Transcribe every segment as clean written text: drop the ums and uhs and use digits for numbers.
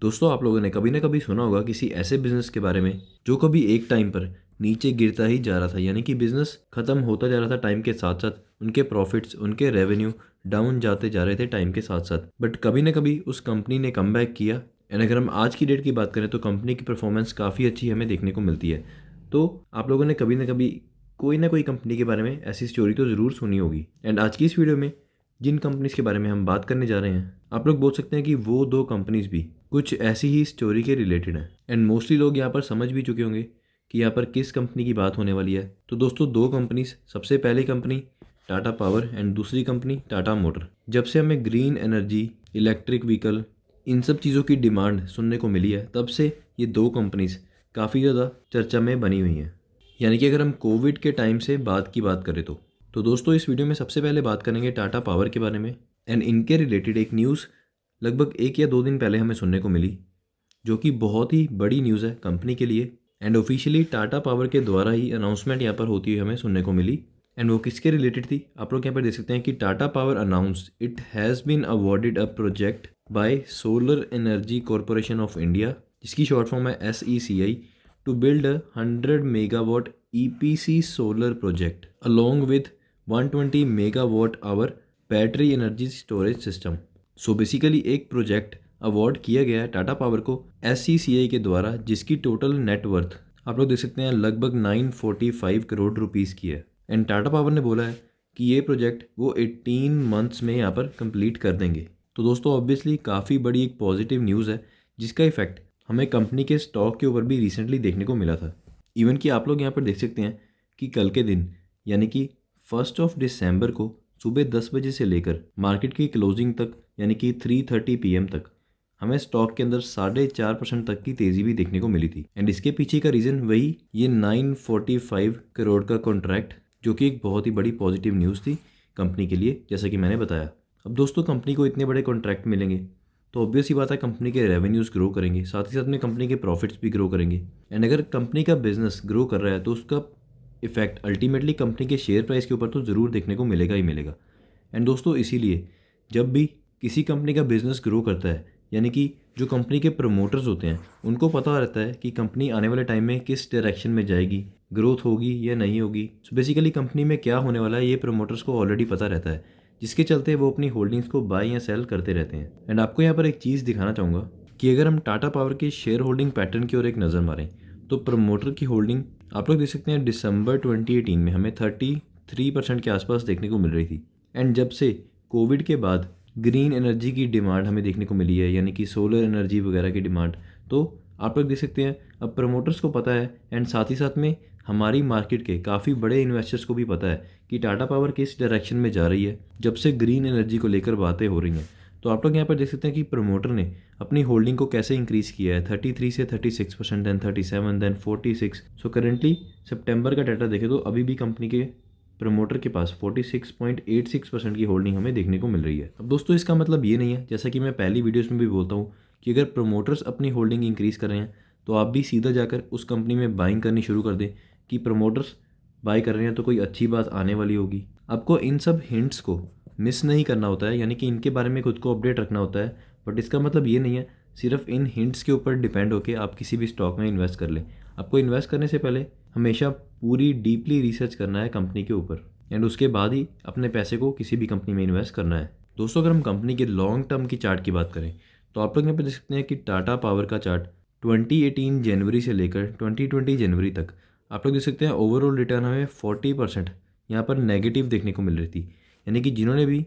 दोस्तों, आप लोगों ने कभी ना कभी सुना होगा किसी ऐसे बिजनेस के बारे में जो कभी एक टाइम पर नीचे गिरता ही जा रहा था, यानी कि बिजनेस खत्म होता जा रहा था टाइम के साथ साथ। उनके प्रॉफिट्स, उनके रेवेन्यू डाउन जाते जा रहे थे टाइम के साथ साथ, बट कभी ना कभी उस कंपनी ने कम बैक किया। एंड अगर हम आज की डेट की बात करें तो कंपनी की परफॉर्मेंस काफ़ी अच्छी हमें देखने को मिलती है। तो आप लोगों ने कभी ना कभी कोई ना कोई कंपनी के बारे में ऐसी स्टोरी तो ज़रूर सुनी होगी। एंड आज की इस वीडियो में जिन कंपनीज के बारे में हम बात करने जा रहे हैं, आप लोग बोल सकते हैं कि वो दो कंपनीज भी कुछ ऐसी ही स्टोरी के रिलेटेड हैं। एंड मोस्टली लोग यहाँ पर समझ भी चुके होंगे कि यहाँ पर किस कंपनी की बात होने वाली है। तो दोस्तों, दो कंपनीज, सबसे पहली कंपनी टाटा पावर एंड दूसरी कंपनी टाटा मोटर। जब से हमें ग्रीन एनर्जी, इलेक्ट्रिक व्हीकल, इन सब चीज़ों की डिमांड सुनने को मिली है, तब से ये दो कंपनीज काफ़ी ज़्यादा चर्चा में बनी हुई हैं। यानी कि अगर हम कोविड के टाइम से बात करें तो दोस्तों, इस वीडियो में सबसे पहले बात करेंगे टाटा पावर के बारे में। एंड इनके रिलेटेड एक न्यूज़ लगभग 1 या 2 दिन पहले हमें सुनने को मिली, जो कि बहुत ही बड़ी न्यूज़ है कंपनी के लिए। एंड ऑफिशियली टाटा पावर के द्वारा ही अनाउंसमेंट यहाँ पर होती हुई हमें सुनने को मिली। एंड वो किसके रिलेटेड थी, आप लोग यहाँ पर देख सकते हैं कि Tata power announced it has been awarded a project by solar energy corporation of India, जिसकी शॉर्ट फॉर्म है SECI, to build a 100 megawatt EPC solar project along with 120 megawatt hour battery energy storage system. So basically एक project award किया गया है Tata power को SECI के द्वारा, जिसकी टोटल नेटवर्थ आप लोग देख सकते हैं लगभग 945 करोड़ रुपीज़ की है। एंड टाटा पावर ने बोला है कि ये प्रोजेक्ट वो 18 मंथ्स में यहाँ पर कंप्लीट कर देंगे। तो दोस्तों, ऑब्वियसली काफ़ी बड़ी एक पॉजिटिव न्यूज़ है, जिसका इफेक्ट हमें कंपनी के स्टॉक के ऊपर भी रिसेंटली देखने को मिला था। इवन कि आप लोग यहाँ पर देख सकते हैं कि कल के दिन यानी कि 1 दिसंबर को सुबह 10 बजे से लेकर मार्केट की क्लोजिंग तक यानी कि 3:30 PM तक हमें स्टॉक के अंदर 4.5% तक की तेज़ी भी देखने को मिली थी। एंड इसके पीछे का रीज़न वही ये 945 करोड़ का कॉन्ट्रैक्ट, जो कि एक बहुत ही बड़ी पॉजिटिव न्यूज़ थी कंपनी के लिए, जैसा कि मैंने बताया। अब दोस्तों, कंपनी को इतने बड़े कॉन्ट्रैक्ट मिलेंगे तो ऑब्वियस ही बात है कंपनी के रेवेन्यूज़ ग्रो करेंगे, साथ ही साथ में कंपनी के प्रॉफिट्स भी ग्रो करेंगे। एंड अगर कंपनी का बिजनेस ग्रो कर रहा है तो उसका इफेक्ट अल्टीमेटली कंपनी के शेयर प्राइस के ऊपर तो ज़रूर देखने को मिलेगा ही मिलेगा। एंड दोस्तों, इसीलिए जब भी किसी कंपनी का बिजनेस ग्रो करता है, यानी कि जो कंपनी के प्रमोटर्स होते हैं उनको पता रहता है कि कंपनी आने वाले टाइम में किस डायरेक्शन में जाएगी, ग्रोथ होगी या नहीं होगी। सो बेसिकली कंपनी में क्या होने वाला है ये प्रमोटर्स को ऑलरेडी पता रहता है, जिसके चलते वो अपनी होल्डिंग्स को बाय या सेल करते रहते हैं। एंड आपको यहाँ पर एक चीज़ दिखाना चाहूँगा कि अगर हम टाटा पावर के शेयर होल्डिंग पैटर्न की ओर एक नज़र मारें तो प्रमोटर की होल्डिंग आप लोग देख सकते हैं दिसंबर 2018 में हमें 33% के आसपास देखने को मिल रही थी। एंड जब से कोविड के बाद ग्रीन एनर्जी की डिमांड हमें देखने को मिली है, यानी कि सोलर एनर्जी वगैरह की डिमांड, तो आप लोग देख सकते हैं अब प्रमोटर्स को पता है एंड साथ ही साथ में हमारी मार्केट के काफ़ी बड़े इन्वेस्टर्स को भी पता है कि टाटा पावर किस डायरेक्शन में जा रही है जब से ग्रीन एनर्जी को लेकर बातें हो रही हैं। तो आप लोग यहाँ पर देख सकते हैं कि प्रमोटर ने अपनी होल्डिंग को कैसे इंक्रीज़ किया है, 33 से 36%, देन 37, देन 46। सो करेंटली सितंबर का डाटा देखें तो अभी भी कंपनी के प्रमोटर के पास 46.86% की होल्डिंग हमें देखने को मिल रही है। अब दोस्तों, इसका मतलब ये नहीं है, जैसा कि मैं पहली वीडियोस में भी बोलता हूँ, कि अगर प्रमोटर्स अपनी होल्डिंग इंक्रीज़ कर रहे हैं तो आप भी सीधा जाकर उस कंपनी में बाइंग करनी शुरू कर दें कि प्रमोटर्स बाय कर रहे हैं तो कोई अच्छी बात आने वाली होगी। आपको इन सब हिंट्स को मिस नहीं करना होता है, यानी कि इनके बारे में खुद को अपडेट रखना होता है। बट इसका मतलब ये नहीं है सिर्फ इन हिंट्स के ऊपर डिपेंड होकर आप किसी भी स्टॉक में इन्वेस्ट कर लें। आपको इन्वेस्ट करने से पहले हमेशा पूरी डीपली रिसर्च करना है कंपनी के ऊपर, एंड उसके बाद ही अपने पैसे को किसी भी कंपनी में इन्वेस्ट करना है। दोस्तों, अगर हम कंपनी के लॉन्ग टर्म की चार्ट की बात करें तो आप लोग यहाँ पे देख सकते हैं कि टाटा पावर का चार्ट 2018 जनवरी से लेकर 2020 जनवरी तक आप लोग देख सकते हैं ओवरऑल रिटर्न हमें 40% यहाँ पर नेगेटिव देखने को मिल रही थी। यानी कि जिन्होंने भी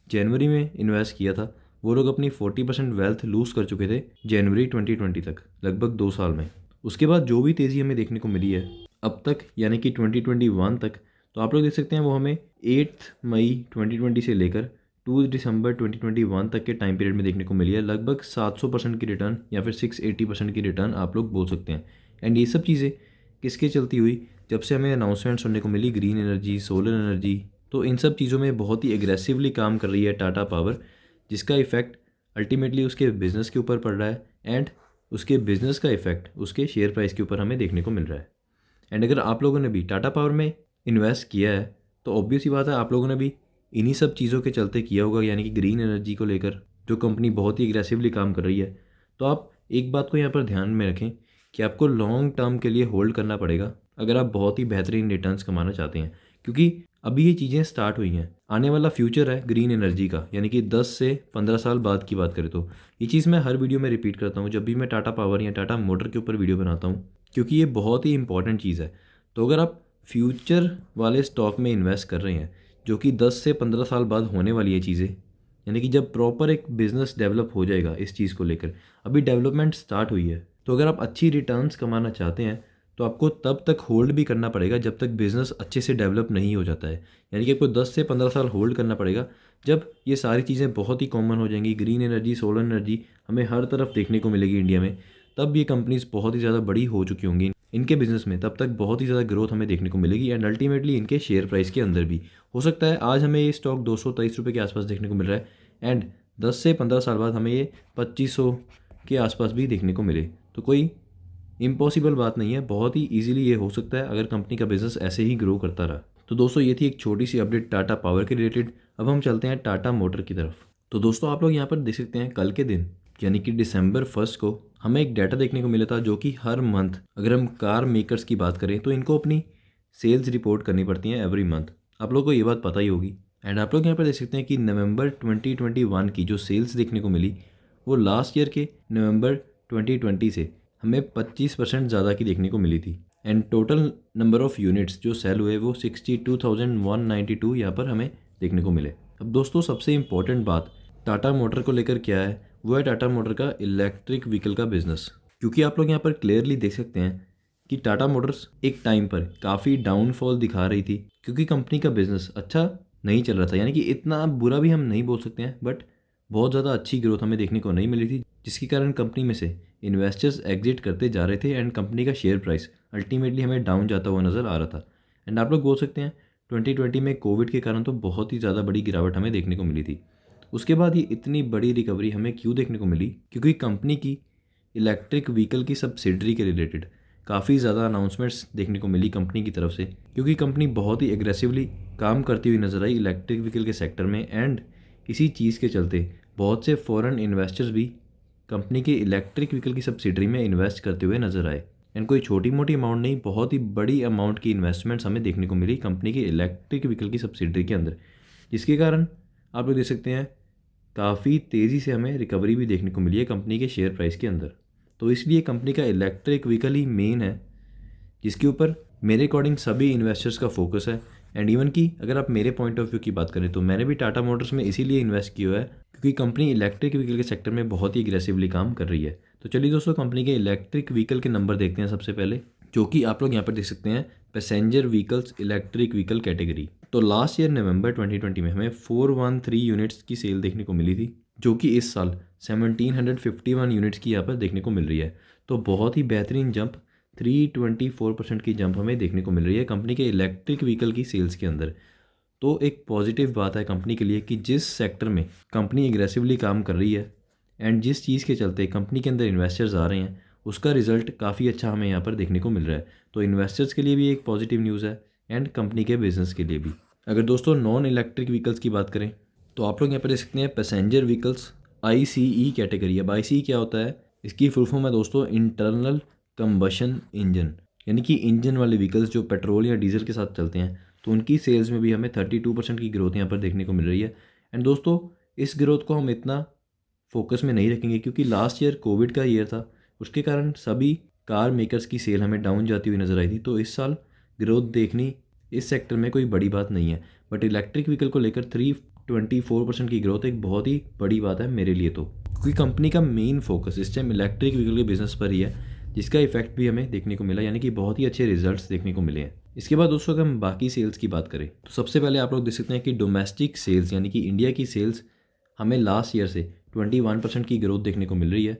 जनवरी में इन्वेस्ट किया था वो लोग अपनी 40% वेल्थ लूज़ कर चुके थे जनवरी 2020 तक, लगभग 2 साल में। उसके बाद जो भी तेज़ी हमें देखने को मिली है अब तक, यानी कि 2021 तक, तो आप लोग देख सकते हैं वो हमें 8 मई 2020 से लेकर 2 दिसंबर 2021 तक के टाइम पीरियड में देखने को मिली है। लगभग 700% की रिटर्न या फिर 680% की रिटर्न आप लोग बोल सकते हैं। एंड ये सब चीज़ें किसके चलती हुई, जब से हमें अनाउंसमेंट सुनने को मिली ग्रीन एनर्जी, सोलर एनर्जी, तो इन सब चीज़ों में बहुत ही एग्रेसिवली काम कर रही है टाटा पावर, जिसका इफेक्ट अल्टीमेटली उसके बिज़नेस के ऊपर पड़ रहा है एंड उसके बिज़नेस का इफेक्ट उसके शेयर प्राइस के ऊपर हमें देखने को मिल रहा है। एंड अगर आप लोगों ने भी टाटा पावर में इन्वेस्ट किया है तो ऑब्वियस ही बात है आप लोगों ने भी इन्हीं सब चीज़ों के चलते किया होगा, यानी कि ग्रीन एनर्जी को लेकर जो कंपनी बहुत ही एग्रेसिवली काम कर रही है। तो आप एक बात को यहाँ पर ध्यान में रखें कि आपको लॉन्ग टर्म के लिए होल्ड करना पड़ेगा अगर आप बहुत ही बेहतरीन रिटर्न्स कमाना चाहते हैं, क्योंकि अभी ये चीज़ें स्टार्ट हुई हैं। आने वाला फ्यूचर है ग्रीन एनर्जी का, यानी कि 10 से 15 साल बाद की बात करें तो ये चीज़ मैं हर वीडियो में रिपीट करता हूँ जब भी मैं टाटा पावर या टाटा मोटर के ऊपर वीडियो बनाता हूँ, क्योंकि ये बहुत ही इंपॉर्टेंट चीज़ है। तो अगर आप फ्यूचर वाले स्टॉक में इन्वेस्ट कर रहे हैं जो कि 10 से 15 साल बाद होने वाली है चीज़ें, यानी कि जब प्रॉपर एक बिज़नेस डेवलप हो जाएगा इस चीज़ को लेकर, अभी डेवलपमेंट स्टार्ट हुई है, तो अगर आप अच्छी रिटर्न्स कमाना चाहते हैं तो आपको तब तक होल्ड भी करना पड़ेगा जब तक बिज़नेस अच्छे से डेवलप नहीं हो जाता है। यानी कि आपको 10 से 15 साल होल्ड करना पड़ेगा। जब ये सारी चीज़ें बहुत ही कॉमन हो जाएंगी, ग्रीन एनर्जी, सोलर एनर्जी हमें हर तरफ देखने को मिलेगी इंडिया में, तब ये कंपनीज़ बहुत ही ज़्यादा बड़ी हो चुकी होंगी इनके बिज़नेस में, तब तक बहुत ही ज़्यादा ग्रोथ हमें देखने को मिलेगी एंड अल्टीमेटली इनके शेयर प्राइस के अंदर भी। हो सकता है आज हमें ये स्टॉक 223 रुपये के आसपास देखने को मिल रहा है एंड 10 से 15 साल बाद हमें ये 2500 के आसपास भी देखने को मिले। तो कोई इम्पॉसिबल बात नहीं है, बहुत ही ईजिली ये हो सकता है अगर कंपनी का बिज़नेस ऐसे ही ग्रो करता रहा। तो दोस्तों ये थी एक छोटी सी अपडेट टाटा पावर के रिलेटेड। अब हम चलते हैं टाटा मोटर की तरफ। तो दोस्तों आप लोग यहाँ पर देख सकते हैं कल के दिन यानी कि December 1 को हमें एक डाटा देखने को मिला था जो कि हर मंथ, अगर हम कार मेकर्स की बात करें तो इनको अपनी सेल्स रिपोर्ट करनी पड़ती हैं एवरी मंथ। आप लोग को ये बात पता ही होगी। एंड आप लोग यहाँ पर देख सकते हैं कि नवंबर 2021 की जो सेल्स देखने को मिली वो लास्ट ईयर के नवंबर 2020 से हमें 25% ज़्यादा की देखने को मिली थी। And total number of units जो सेल हुए वो 62,192 यहाँ पर हमें देखने को मिले। अब दोस्तों सबसे इम्पॉर्टेंट बात टाटा मोटर को लेकर क्या है, वो है टाटा मोटर का इलेक्ट्रिक व्हीकल का बिज़नेस। क्योंकि आप लोग यहाँ पर क्लियरली देख सकते हैं कि टाटा मोटर्स एक टाइम पर काफ़ी डाउनफॉल दिखा रही थी, क्योंकि कंपनी का बिज़नेस अच्छा नहीं चल रहा था। यानी कि इतना बुरा भी हम नहीं बोल सकते हैं, बट बहुत ज़्यादा अच्छी ग्रोथ हमें देखने को नहीं मिली थी, जिसके कारण कंपनी में से इन्वेस्टर्स एग्जिट करते जा रहे थे एंड कंपनी का शेयर प्राइस अल्टीमेटली हमें डाउन जाता हुआ नज़र आ रहा था। एंड आप लोग बोल सकते हैं 2020 में कोविड के कारण तो बहुत ही ज़्यादा बड़ी गिरावट हमें देखने को मिली थी। उसके बाद ये इतनी बड़ी रिकवरी हमें क्यों देखने को मिली, क्योंकि कंपनी की इलेक्ट्रिक व्हीकल की सब्सिडरी के रिलेटेड काफ़ी ज़्यादा अनाउंसमेंट्स देखने को मिली कंपनी की तरफ से, क्योंकि कंपनी बहुत ही एग्रेसिवली काम करती हुई नजर आई इलेक्ट्रिक व्हीकल के सेक्टर में। एंड इसी चीज़ के चलते बहुत से फॉरेन इन्वेस्टर्स भी कंपनी के इलेक्ट्रिक व्हीकल की सब्सिडरी में इन्वेस्ट करते हुए नजर आए। एंड कोई छोटी मोटी अमाउंट नहीं, बहुत ही बड़ी अमाउंट की इन्वेस्टमेंट्स हमें देखने को मिली कंपनी के इलेक्ट्रिक व्हीकल की सब्सिडरी के अंदर, जिसके कारण आप लोग देख सकते हैं काफ़ी तेज़ी से हमें रिकवरी भी देखने को मिली है कंपनी के शेयर प्राइस के अंदर। तो इसलिए कंपनी का इलेक्ट्रिक व्हीकल ही मेन है जिसके ऊपर मेरे अकॉर्डिंग सभी इन्वेस्टर्स का फोकस है। एंड इवन कि अगर आप मेरे पॉइंट ऑफ व्यू की बात करें तो मैंने भी टाटा मोटर्स में इसीलिए इन्वेस्ट किया हुआ है क्योंकि कंपनी इलेक्ट्रिक व्हीकल के सेक्टर में बहुत ही एग्रेसिवली काम कर रही है। तो चलिए दोस्तों कंपनी के इलेक्ट्रिक व्हीकल के नंबर देखते हैं सबसे पहले, जो कि आप लोग यहाँ पर देख सकते हैं passenger vehicles electric vehicle category. तो लास्ट ईयर नवंबर 2020 में हमें 413 यूनिट्स की सेल देखने को मिली थी, जो कि इस साल 1751 यूनिट्स की यहाँ पर देखने को मिल रही है। तो बहुत ही बेहतरीन जंप 324% की जंप हमें देखने को मिल रही है कंपनी के इलेक्ट्रिक व्हीकल की सेल्स के अंदर। तो एक पॉजिटिव बात है कंपनी के लिए कि जिस सेक्टर में कंपनी एग्रेसिवली काम कर रही है एंड जिस चीज़ के चलते कंपनी के अंदर इन्वेस्टर्स आ रहे हैं उसका रिजल्ट काफ़ी अच्छा हमें यहाँ पर देखने को मिल रहा है। तो इन्वेस्टर्स के लिए भी एक पॉजिटिव न्यूज़ है एंड कंपनी के बिजनेस के लिए भी। अगर दोस्तों नॉन इलेक्ट्रिक व्हीकल्स की बात करें तो आप लोग यहाँ पर देख सकते हैं पैसेंजर व्हीकल्स ICE कैटेगरी। अब ICE क्या होता है, इसकी फुल फॉर्म है दोस्तों इंटरनल कंबशन इंजन, यानी कि इंजन वाले व्हीकल्स जो पेट्रोल या डीजल के साथ चलते हैं। तो उनकी सेल्स में भी हमें 32% की ग्रोथ यहाँ पर देखने को मिल रही है। एंड दोस्तों इस ग्रोथ को हम इतना फोकस में नहीं रखेंगे क्योंकि लास्ट ईयर कोविड का ईयर था, उसके कारण सभी कार मेकर्स की सेल हमें डाउन जाती हुई नज़र आई थी। तो इस साल ग्रोथ देखनी इस सेक्टर में कोई बड़ी बात नहीं है, बट इलेक्ट्रिक व्हीकल को लेकर 324% की ग्रोथ एक बहुत ही बड़ी बात है मेरे लिए। तो क्योंकि कंपनी का मेन फोकस इस टाइम इलेक्ट्रिक व्हीकल के बिजनेस पर ही है, जिसका इफेक्ट भी हमें देखने को मिला, यानी कि बहुत ही अच्छे रिजल्ट्स देखने को मिले हैं। इसके बाद दोस्तों अगर हम बाकी सेल्स की बात करें तो सबसे पहले आप लोग देख सकते हैं कि डोमेस्टिक सेल्स यानी कि इंडिया की सेल्स हमें लास्ट ईयर से 21% की ग्रोथ देखने को मिल रही है।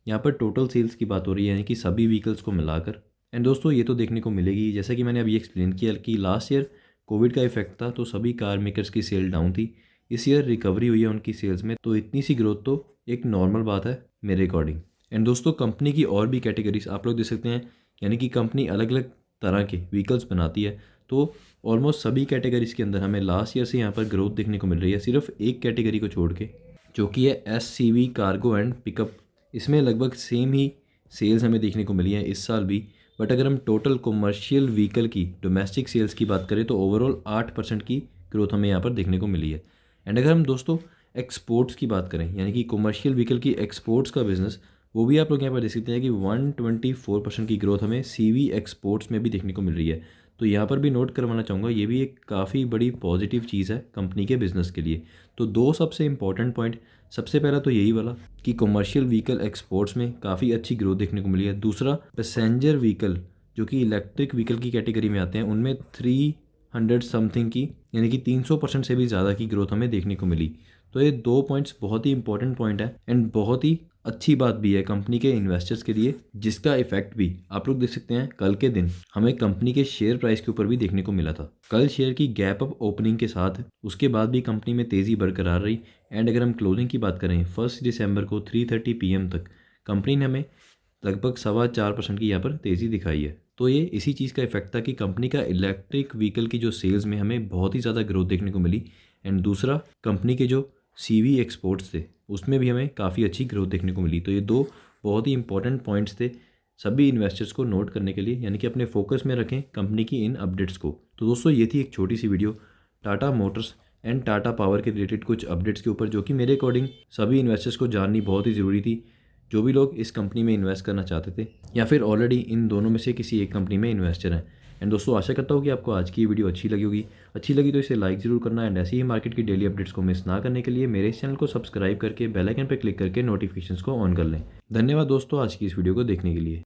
यहाँ पर टोटल सेल्स की बात हो रही है यानी कि सभी व्हीकल्स को मिलाकर। एंड दोस्तों ये तो देखने को मिलेगी, जैसा कि मैंने अभी एक्सप्लेन किया कि लास्ट ईयर कोविड का इफेक्ट था तो सभी कार मेकर्स की सेल डाउन थी। इस ईयर रिकवरी हुई है उनकी सेल्स में, तो इतनी सी ग्रोथ तो एक नॉर्मल बात है मेरे अकॉर्डिंग। एंड दोस्तों कंपनी की और भी कैटेगरीज आप लोग देख सकते हैं, यानी कि कंपनी अलग अलग तरह के व्हीकल्स बनाती है। तो ऑलमोस्ट सभी कैटेगरीज के अंदर हमें लास्ट ईयर से यहाँ पर ग्रोथ देखने को मिल रही है, सिर्फ एक कैटेगरी को छोड़ के, जो कि है SCV कार्गो एंड पिकअप इसमें लगभग सेम ही सेल्स हमें देखने को मिली है इस साल भी। बट अगर हम टोटल कॉमर्शियल व्हीकल की डोमेस्टिक सेल्स की बात करें तो ओवरऑल 8% की ग्रोथ हमें यहाँ पर देखने को मिली है। एंड अगर हम दोस्तों एक्सपोर्ट्स की बात करें, यानी कि कॉमर्शियल व्हीकल की एक्सपोर्ट्स का बिजनेस, वो भी आप लोग यहाँ पर देख सकते हैं कि 124% की ग्रोथ हमें CV एक्सपोर्ट्स में भी देखने को मिल रही है। तो यहाँ पर भी नोट करवाना चाहूँगा, ये भी एक काफ़ी बड़ी पॉजिटिव चीज़ है कंपनी के बिज़नेस के लिए। तो दो सबसे इंपॉर्टेंट पॉइंट, सबसे पहला तो यही वाला कि कॉमर्शियल व्हीकल एक्सपोर्ट्स में काफ़ी अच्छी ग्रोथ देखने को मिली है। दूसरा, पैसेंजर व्हीकल जो कि इलेक्ट्रिक व्हीकल की कैटेगरी में आते हैं, उनमें 300 समथिंग की, यानी कि 300% से भी ज़्यादा की ग्रोथ हमें देखने को मिली। तो ये दो पॉइंट्स बहुत ही इंपॉर्टेंट पॉइंट है एंड बहुत ही अच्छी बात भी है कंपनी के इन्वेस्टर्स के लिए, जिसका इफेक्ट भी आप लोग देख सकते हैं कल के दिन हमें कंपनी के शेयर प्राइस के ऊपर भी देखने को मिला था। कल शेयर की गैप अप ओपनिंग के साथ उसके बाद भी कंपनी में तेज़ी बरकरार रही। एंड अगर हम क्लोजिंग की बात करें 1 दिसंबर को 3:30 PM तक कंपनी ने हमें लगभग 4.25% की यहाँ पर तेज़ी दिखाई है। तो ये इसी चीज़ का इफेक्ट था कि कंपनी का इलेक्ट्रिक व्हीकल की जो सेल्स में हमें बहुत ही ज़्यादा ग्रोथ देखने को मिली। एंड दूसरा, कंपनी के जो CV एक्सपोर्ट्स थे उसमें भी हमें काफ़ी अच्छी ग्रोथ देखने को मिली। तो ये दो बहुत ही इंपॉर्टेंट पॉइंट्स थे सभी इन्वेस्टर्स को नोट करने के लिए, यानी कि अपने फोकस में रखें कंपनी की इन अपडेट्स को। तो दोस्तों ये थी एक छोटी सी video Tata motors and Tata power के रिलेटेड कुछ अपडेट्स के ऊपर, जो कि मेरे अकॉर्डिंग सभी इन्वेस्टर्स को जाननी बहुत ही ज़रूरी थी, जो भी लोग इस कंपनी में इन्वेस्ट करना चाहते थे या फिर ऑलरेडी इन दोनों में से किसी एक कंपनी में इन्वेस्टर हैं। एंड दोस्तों आशा करता हूँ कि आपको आज की वीडियो अच्छी लगी होगी। अच्छी लगी तो इसे लाइक ज़रूर करना एंड ऐसे ही मार्केट की डेली अपडेट्स को मिस ना करने के लिए मेरे इस चैनल को सब्सक्राइब करके बेल आइकन पर क्लिक करके नोटिफिकेशंस को ऑन कर लें। धन्यवाद दोस्तों आज की इस वीडियो को देखने के लिए।